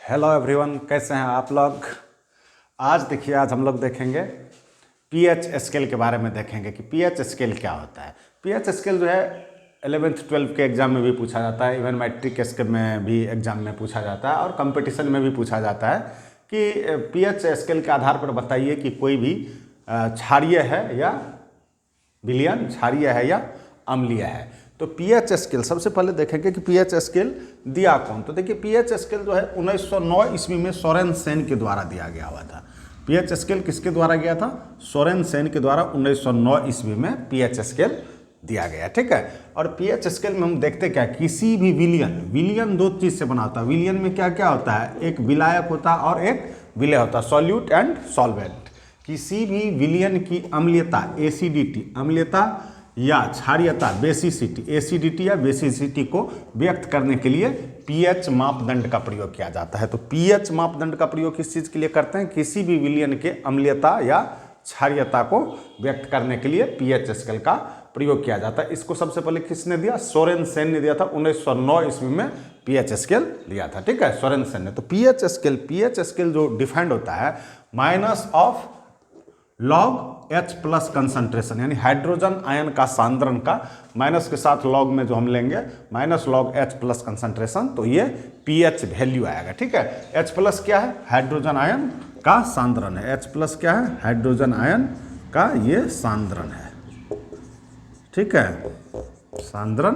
Hello everyone, कैसे हैं आप लोग। आज देखिए, आज हम लोग देखेंगे पीएच स्केल के बारे में। देखेंगे कि पीएच स्केल क्या होता है। पीएच स्केल जो है 11th-12th के एग्जाम में भी पूछा जाता है, इवन मैट्रिक स्केल में भी एग्जाम में पूछा जाता है और कंपटीशन में भी पूछा जाता है कि पीएच स्केल के आधार पर बताइए कि कोई भी क्षारीय है या विलयन, क्षारीय है या अम्लीय है। तो पीएच स्केल सबसे पहले देखेंगे कि पीएच स्केल दिया कौन। तो देखिए, पीएच स्केल जो है 1909 ईस्वी में सोरेनसेन के द्वारा दिया गया हुआ था। पीएच स्केल किसके द्वारा गया था? सोरेनसेन के द्वारा 1909 ईस्वी में पीएच स्केल दिया गया। ठीक है। और पीएच स्केल में हम देखते क्या, किसी भी विलयन दो चीज से बना होता है। विलयन में क्या क्या होता है? एक विलायक होता है और एक विलय होता है, सॉल्यूट एंड सॉल्वेंट। किसी भी विलयन की अम्लीयता, एसिडिटी अम्लीयता या क्षारीयता, बेसिसिटी, एसिडिटी या बेसिसिटी को व्यक्त करने के लिए पीएच मापदंड का प्रयोग किया जाता है। तो पीएच मापदंड का प्रयोग किस चीज के लिए करते हैं? किसी भी विलयन के अम्लीयता या क्षारीयता को व्यक्त करने के लिए पीएच स्केल का प्रयोग किया जाता है। इसको सबसे पहले किसने दिया? सोरेनसेन ने दिया था। 1909 ईस्वी में पीएच स्केल दिया था। ठीक है, सोरेनसेन ने। तो पीएच स्केल जो डिफाइंड होता है minus of log H plus concentration, यानी हाइड्रोजन आयन का सांद्रण का माइनस के साथ लॉग में जो हम लेंगे minus log H plus concentration, तो ये pH वैल्यू आएगा। ठीक है। H प्लस क्या है? हाइड्रोजन आयन का सांद्रण है। H प्लस क्या है? हाइड्रोजन आयन का ये सांद्रण है। ठीक है, सांद्रण।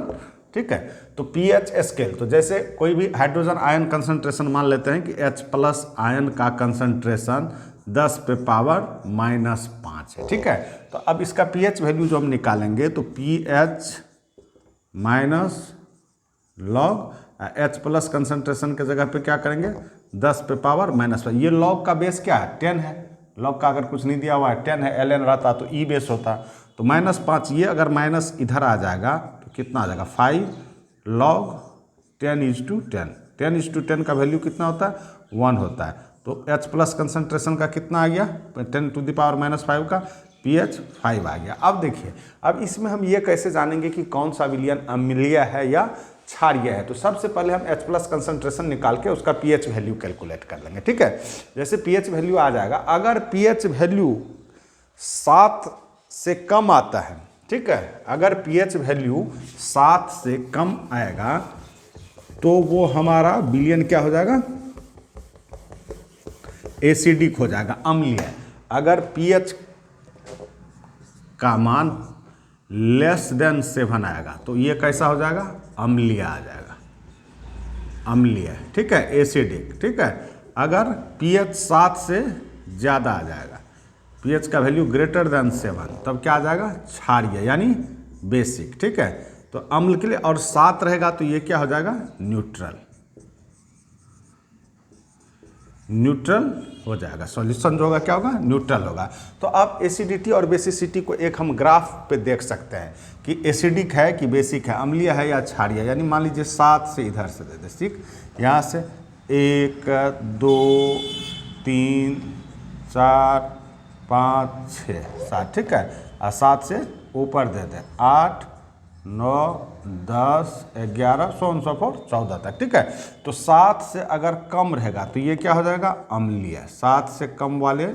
ठीक है। तो पीएच स्केल, तो जैसे कोई भी हाइड्रोजन आयन कंसंट्रेशन मान लेते हैं कि H प्लस आयन का कंसंट्रेशन 10 पे पावर -5 है। ठीक है। तो अब इसका पीएच वैल्यू जो हम निकालेंगे तो pH minus log H plus concentration के जगह पे क्या करेंगे? 10 पे पावर -5। ये लॉग का बेस क्या है? 10 है। लॉग का अगर कुछ नहीं दिया हुआ है 10 है, ln रहता तो ई बेस होता। तो -5, ये अगर माइनस इधर आ जाएगा तो कितना आ जाएगा? 5 लॉग 10:10। 10:10 का वैल्यू कितना होता है? 1 होता है। तो H प्लस कंसंट्रेशन का कितना आ गया? 10⁻⁻5 का pH 5 आ गया। अब देखिए, अब इसमें हम ये कैसे जानेंगे कि कौन सा विलयन अम्लीय है या क्षारीय है? तो सबसे पहले हम H प्लस कंसंट्रेशन निकाल के उसका pH वैल्यू कैलकुलेट कर लेंगे। ठीक है। जैसे pH वैल्यू आ जाएगा, अगर pH वैल्यू 7 से कम आता है, ठीक है, अगर pH वैल्यू 7 से कम आएगा तो वो हमारा विलयन क्या हो जाएगा? एसिडिक हो जाएगा, अम्लीय। अगर pH का मान <<7 आएगा तो ये कैसा हो जाएगा? अम्लीय आ जाएगा, अम्लीय। ठीक है, एसिडिक। ठीक है। अगर pH 7 से ज़्यादा आ जाएगा, pH का वैल्यू <7, तब क्या आ जाएगा? क्षारीय यानी बेसिक। ठीक है। तो अम्ल के लिए, और 7 रहेगा तो ये क्या हो जाएगा? न्यूट्रल, न्यूट्रल हो जाएगा। सॉल्यूशन जो होगा क्या होगा? न्यूट्रल होगा। तो अब एसिडिटी और बेसिसिटी को एक हम ग्राफ पे देख सकते हैं कि एसिडिक है कि बेसिक है, अम्लीय है या क्षारीय। यानी मान लीजिए 7 से इधर से दे दे, ठीक, यहाँ से 1 2 3 4 5 6 7। ठीक है। और 7 से ऊपर दे दे 8 9 10 11 so on so forth 14 तक। ठीक है। तो 7 से अगर कम रहेगा तो ये क्या हो जाएगा? अम्लीय। 7 से कम वाले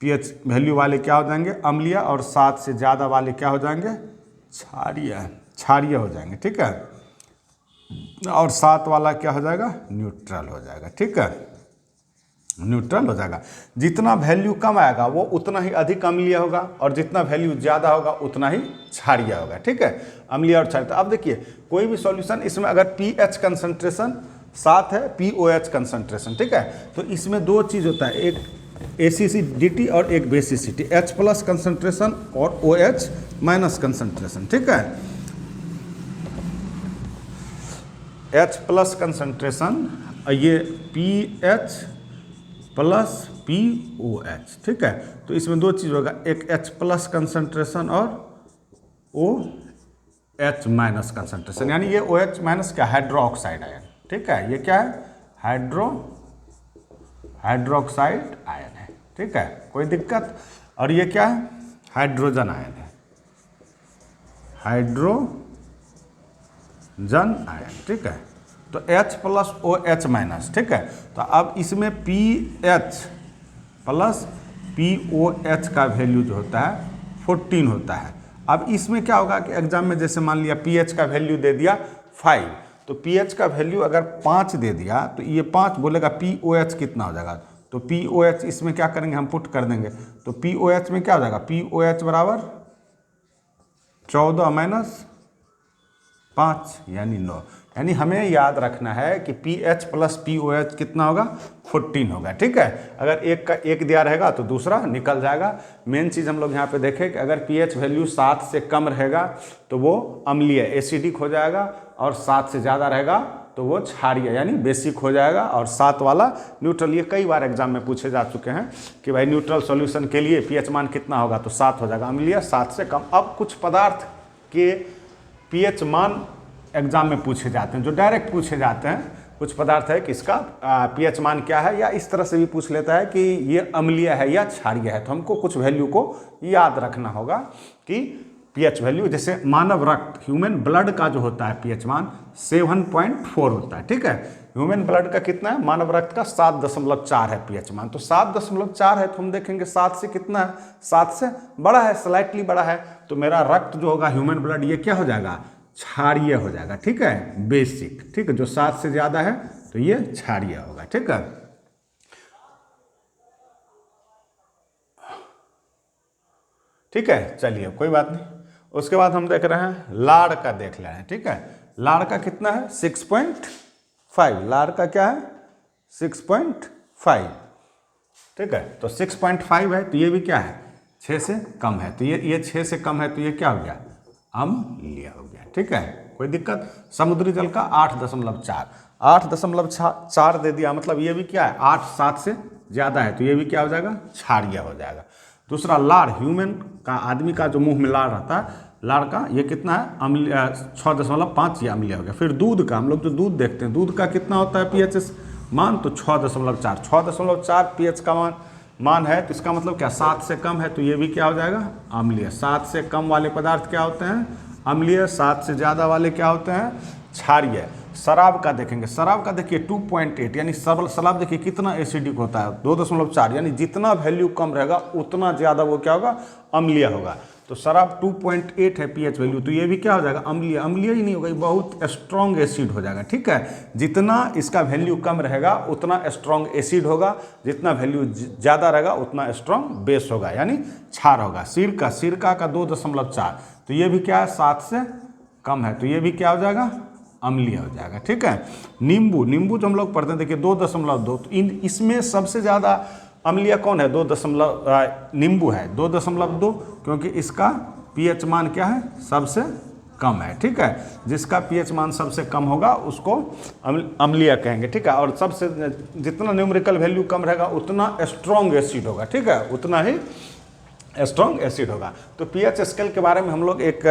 पीएच वैल्यू वाले क्या हो जाएंगे? अम्लीय। और 7 से ज़्यादा वाले क्या हो जाएंगे? क्षारीय, क्षारीय हो जाएंगे। ठीक है। और 7 वाला क्या हो जाएगा? न्यूट्रल हो जाएगा। ठीक है, न्यूट्रल हो जाएगा। जितना वैल्यू कम आएगा वो उतना ही अधिक अम्लीय होगा, और जितना वैल्यू ज़्यादा होगा उतना ही क्षारीय होगा। ठीक है, अम्लीय और क्षारीय। तो अब देखिए, कोई भी सॉल्यूशन, इसमें अगर pH कंसंट्रेशन 7 है, POH कंसंट्रेशन, ठीक है, तो इसमें दो चीज़ होता है, एक एसिडिटी और एक बेसिसिटी। H प्लस कंसंट्रेशन और OH माइनस कंसंट्रेशन। ठीक है, H प्लस कंसंट्रेशन, ये pH प्लस POH। ठीक है। तो इसमें दो चीज़ होगा, एक H प्लस कंसंट्रेशन और OH माइनस कंसंट्रेशन। यानी ये OH माइनस क्या? Hydroxide ion. ठीक है, ये क्या है? हाइड्रोक्साइड आयन है। ठीक है, कोई दिक्कत? और ये क्या है? हाइड्रोजन आयन है, हाइड्रोजन आयन। ठीक है, तो H प्लस OH माइनस, ठीक है। तो अब इसमें PH प्लस POH का वैल्यू जो होता है 14 होता है। अब इसमें क्या होगा कि एग्जाम में जैसे मान लिया PH का वैल्यू दे दिया 5, तो PH का वैल्यू अगर 5 दे दिया तो ये 5 बोलेगा POH कितना हो जाएगा, तो POH इसमें क्या करेंगे हम पुट कर देंगे, तो POH में क्या हो जाएगा, POH बराबर 14 माइनस 5 यानी 9। यानी हमें याद रखना है कि PH प्लस POH कितना होगा, 14 होगा, ठीक है। अगर एक का एक दिया रहेगा तो दूसरा निकल जाएगा। मेन चीज़ हम लोग यहाँ पे देखें कि अगर pH वैल्यू 7 से कम रहेगा तो वो अम्लीय एसिडिक हो जाएगा, और 7 से ज़्यादा रहेगा तो वो क्षारीय यानी बेसिक हो जाएगा, और 7 वाला न्यूट्रल। ये कई बार एग्जाम में पूछे जा चुके हैं कि भाई न्यूट्रल सॉल्यूशन के लिए pH मान कितना होगा, तो 7 हो जाएगा, अम्लीय 7 से कम। अब कुछ पदार्थ के pH मान एग्जाम में पूछे जाते हैं, जो डायरेक्ट पूछे जाते हैं। कुछ पदार्थ है कि इसका pH मान क्या है, या इस तरह से भी पूछ लेता है कि ये अम्लीय है या क्षारीय है। तो हमको कुछ वैल्यू को याद रखना होगा कि pH वैल्यू, जैसे मानव रक्त ह्यूमन ब्लड का जो होता है pH मान 7.4 होता है, ठीक है। ह्यूमन ब्लड का कितना है, मानव रक्त का 7.4 है pH मान। तो 7.4 है तो हम देखेंगे 7 से कितना है, 7 से बड़ा है, स्लाइटली बड़ा है, तो मेरा रक्त जो होगा ह्यूमन ब्लड ये क्या हो जाएगा, क्षारीय हो जाएगा, ठीक है, बेसिक, ठीक है। जो 7 से ज़्यादा है तो ये क्षारीय होगा, ठीक है। ठीक है, चलिए कोई बात नहीं। उसके बाद हम देख रहे हैं लाड़ का, देख रहे हैं, ठीक है। लाड़ का कितना है, 6.5। लाड़ का क्या है, 6.5, ठीक है। तो 6.5 है तो ये भी क्या है, 6 से कम है, तो ये 6 से कम है तो ये क्या हो गया, अम्लीय हो गया, ठीक है, कोई दिक्कत। समुद्री जल का 8.4, 8.4 दे दिया, मतलब ये भी क्या है, 8 7 से ज़्यादा है तो ये भी क्या हो जाएगा, क्षारीय हो जाएगा। दूसरा लाड़, ह्यूमन का, आदमी का जो मुंह में लाड़ रहता है, लाड़ का ये कितना है, अम्लीय 6.5, ये अम्लीय हो गया। फिर दूध का, हम लोग जो दूध देखते हैं, दूध का कितना होता है pH मान, तो 6.4, 6.4 pH का मान है, तो इसका मतलब क्या, 7 से कम है तो ये भी क्या हो जाएगा, अम्लीय। 7 से कम वाले पदार्थ क्या होते हैं, अम्लीय। 7 से ज़्यादा वाले क्या होते हैं, क्षारीय। शराब का देखेंगे, शराब का देखिए 2.8, यानी शराब देखिए कितना एसिडिक होता है, 2.4, यानी जितना वैल्यू कम रहेगा उतना ज़्यादा वो क्या होगा, अम्लीय होगा। तो शराब 2.8 है pH वैल्यू, तो ये भी क्या हो जाएगा, अम्लीय। अम्लीय ही नहीं होगा, ये बहुत स्ट्रॉन्ग एसिड हो जाएगा, ठीक है। जितना इसका वैल्यू कम रहेगा उतना स्ट्रॉन्ग एसिड होगा, जितना वैल्यू ज़्यादा रहेगा उतना स्ट्रॉन्ग बेस होगा, यानी क्षार होगा। सिरका का 2.4, तो ये भी क्या है, 7 से कम है तो ये भी क्या हो जाएगा, अम्लीय हो जाएगा, ठीक है। नींबू जो हम लोग पढ़ते हैं, देखिए 2.2, तो इसमें सबसे ज़्यादा अम्लीय कौन है, नींबू है 2.2, क्योंकि इसका pH मान क्या है, सबसे कम है, ठीक है। जिसका pH मान सबसे कम होगा उसको अम्लीय कहेंगे, ठीक है। और सबसे जितना न्यूमेरिकल वैल्यू कम रहेगा उतना स्ट्रॉन्ग एसिड होगा, ठीक है, उतना ही स्ट्रॉन्ग एसिड होगा। तो pH स्केल के बारे में हम लोग एक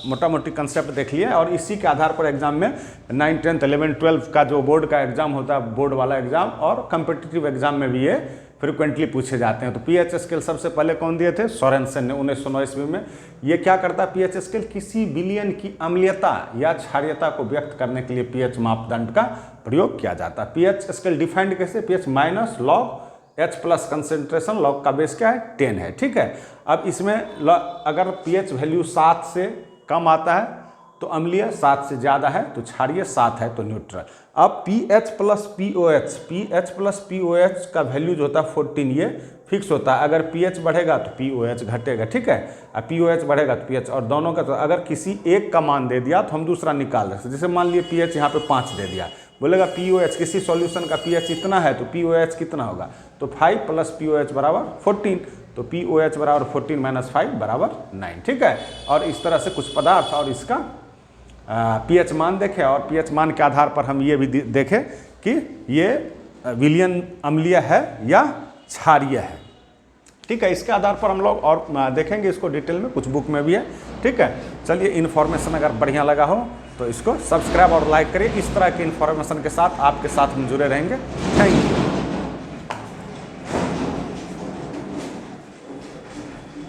मोटा मोटी कंसेप्ट देख लिए, और इसी के आधार पर एग्जाम में 9th 10th 11th 12th का जो बोर्ड का एग्जाम होता है, बोर्ड वाला एग्जाम, और कम्पिटिटिव एग्जाम में भी ये फ्रिक्वेंटली पूछे जाते हैं। तो pH स्केल सबसे पहले कौन दिए थे, सोरेनसन ने 1909 ईस्वी में। ये क्या करता है, pH स्केल किसी विलयन की अम्लीयता या क्षारीयता को व्यक्त करने के लिए pH मापदंड का प्रयोग किया जाता है। pH स्केल डिफाइंड कैसे, pH minus log H plus concentration, log का बेस क्या है, 10 है, ठीक है। अब इसमें अगर pH वैल्यू 7 से कम आता है तो अम्लीय, 7 से ज़्यादा है तो क्षारीय, 7 है तो न्यूट्रल। अब pH प्लस POH का वैल्यू जो होता है 14, ये फिक्स होता है। अगर pH बढ़ेगा तो POH घटेगा, ठीक है, और POH बढ़ेगा तो pH, और दोनों का, तो अगर किसी एक का मान दे दिया तो हम दूसरा निकाल सकते। जैसे मान लिए pH यहाँ पे 5 दे दिया, बोलेगा POH, किसी सॉल्यूशन का pH इतना है तो POH कितना होगा, तो 5 प्लस POH बराबर 14, तो POH बराबर 14 माइनस 5 बराबर 9, ठीक है। और इस तरह से कुछ पदार्थ और इसका pH मान देखें, और pH मान के आधार पर हम ये भी देखें कि ये विलयन अम्लीय है या क्षारीय है, ठीक है। इसके आधार पर हम लोग और देखेंगे इसको डिटेल में, कुछ बुक में भी है, ठीक है। चलिए, इन्फॉर्मेशन अगर बढ़िया लगा हो तो इसको सब्सक्राइब और लाइक करिए। इस तरह के इन्फॉर्मेशन के साथ आपके साथ हम जुड़े रहेंगे। Thank you.